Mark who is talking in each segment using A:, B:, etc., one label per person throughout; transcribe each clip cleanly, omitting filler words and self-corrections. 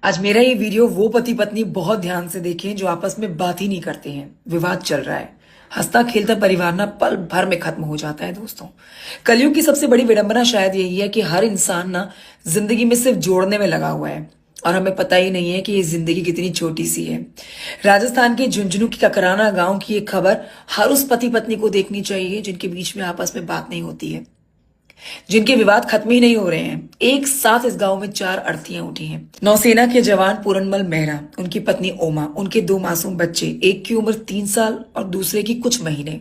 A: आज मेरा ये वीडियो वो पति पत्नी बहुत ध्यान से देखें जो आपस में बात ही नहीं करते हैं। विवाद चल रहा है। हंसता खेलता परिवार ना पल भर में खत्म हो जाता है। दोस्तों, कलयुग की सबसे बड़ी विडंबना शायद यही है कि हर इंसान ना जिंदगी में सिर्फ जोड़ने में लगा हुआ है और हमें पता ही नहीं है कि ये जिंदगी कितनी छोटी सी है। राजस्थान के झुंझुनू की ककराना गांव की एक खबर हर उस पति पत्नी को देखनी चाहिए जिनके बीच में आपस में बात नहीं होती है, जिनके विवाद खत्म ही नहीं हो रहे हैं। एक साथ इस गांव में 4 अर्थियां उठी हैं। नौसेना के जवान पूरनमल मेहरा, उनकी पत्नी ओमा, उनके 2 मासूम बच्चे, एक की उम्र 3 साल और दूसरे की कुछ महीने।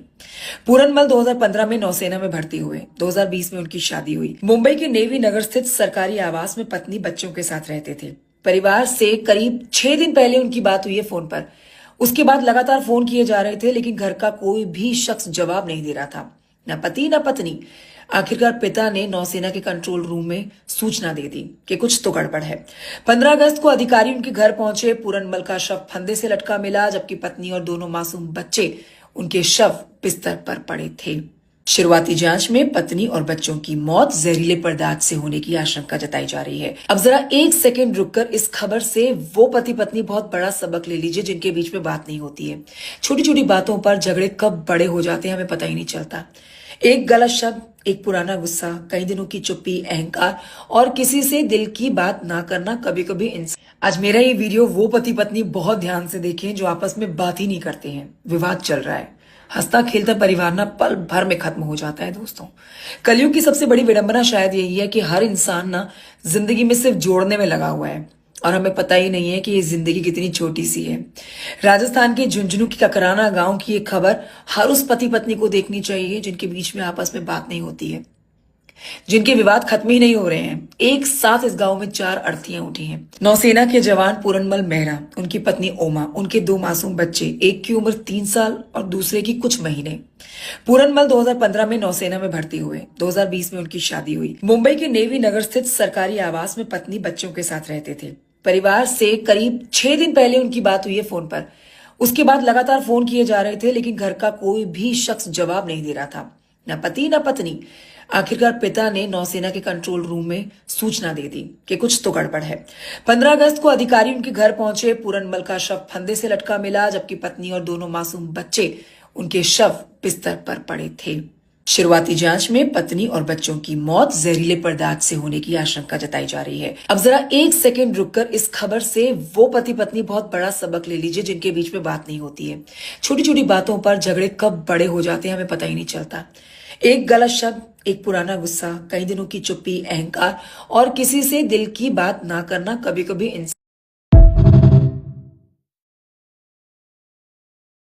A: पूरनमल 2015 में नौसेना में भर्ती हुए। 2020 में उनकी शादी हुई। मुंबई के नेवी नगर स्थित सरकारी आवास में पत्नी बच्चों के साथ रहते थे। परिवार से करीब 6 दिन पहले उनकी बात हुई है फोन पर। उसके बाद लगातार फोन किए जा रहे थे, लेकिन घर का कोई भी शख्स जवाब नहीं दे रहा था, न पति न पत्नी। आखिरकार पिता ने नौसेना के कंट्रोल रूम में सूचना दे दी कि कुछ तो गड़बड़ है। 15 अगस्त को अधिकारी उनके घर पहुंचे। पूरनमल का शव फंदे से लटका मिला, जबकि पत्नी और दोनों मासूम बच्चे उनके शव बिस्तर पर पड़े थे। शुरुआती जांच में पत्नी और बच्चों की मौत जहरीले पदार्थ से होने की आशंका जताई जा रही है। अब जरा एक सेकंड रुककर इस खबर से वो पति पत्नी बहुत बड़ा सबक ले लीजिए जिनके बीच में बात नहीं होती है। छोटी छोटी बातों पर झगड़े कब बड़े हो जाते हैं हमें पता ही नहीं चलता। एक गलत शब्द, एक पुराना गुस्सा, कई दिनों की चुप्पी, अहंकार और किसी से दिल की बात ना करना कभी कभी इंसान। आज मेरा ये वीडियो वो पति पत्नी बहुत ध्यान से देखें जो आपस में बात ही नहीं करते हैं। विवाद चल रहा है। हंसता खेलता परिवार ना पल भर में खत्म हो जाता है। दोस्तों, कलयुग की सबसे बड़ी विडंबना शायद यही है कि हर इंसान ना जिंदगी में सिर्फ जोड़ने में लगा हुआ है और हमें पता ही नहीं है कि ये जिंदगी कितनी छोटी सी है। राजस्थान के झुंझुनू की ककराना गांव की एक खबर हर उस पति पत्नी को देखनी चाहिए जिनके बीच में आपस में बात नहीं होती है, जिनके विवाद खत्म ही नहीं हो रहे हैं। एक साथ इस गांव में 4 अर्थियां उठी हैं। नौसेना के जवान पूरनमल मेहरा, उनकी पत्नी ओमा, उनके 2 मासूम बच्चे, एक की उम्र 3 साल और दूसरे की कुछ महीने। पूरनमल 2015 में नौसेना में भर्ती हुए। 2020 में उनकी शादी हुई। मुंबई के नेवी नगर स्थित सरकारी आवास में पत्नी बच्चों के साथ रहते थे। परिवार से करीब 6 दिन पहले उनकी बात हुई है फोन पर। उसके बाद लगातार फोन किए जा रहे थे, लेकिन घर का कोई भी शख्स जवाब नहीं दे रहा था, न पति न पत्नी। आखिरकार पिता ने नौसेना के कंट्रोल रूम में सूचना दे दी कि कुछ तो गड़बड़ है। 15 अगस्त को अधिकारी उनके घर पहुंचे। पूरनमल का शव फंदे से लटका मिला, जबकि पत्नी और दोनों मासूम बच्चे उनके शव बिस्तर पर पड़े थे। शुरुआती जांच में पत्नी और बच्चों की मौत जहरीले पदार्थ से होने की आशंका जताई जा रही है। अब जरा एक सेकंड रुककर इस खबर से वो पति पत्नी बहुत बड़ा सबक ले लीजिए जिनके बीच में बात नहीं होती है। छोटी छोटी बातों पर झगड़े कब बड़े हो जाते हैं हमें पता ही नहीं चलता। एक गलत शब्द, एक पुराना गुस्सा, कई दिनों की चुप्पी, अहंकार और किसी से दिल की बात ना करना कभी कभी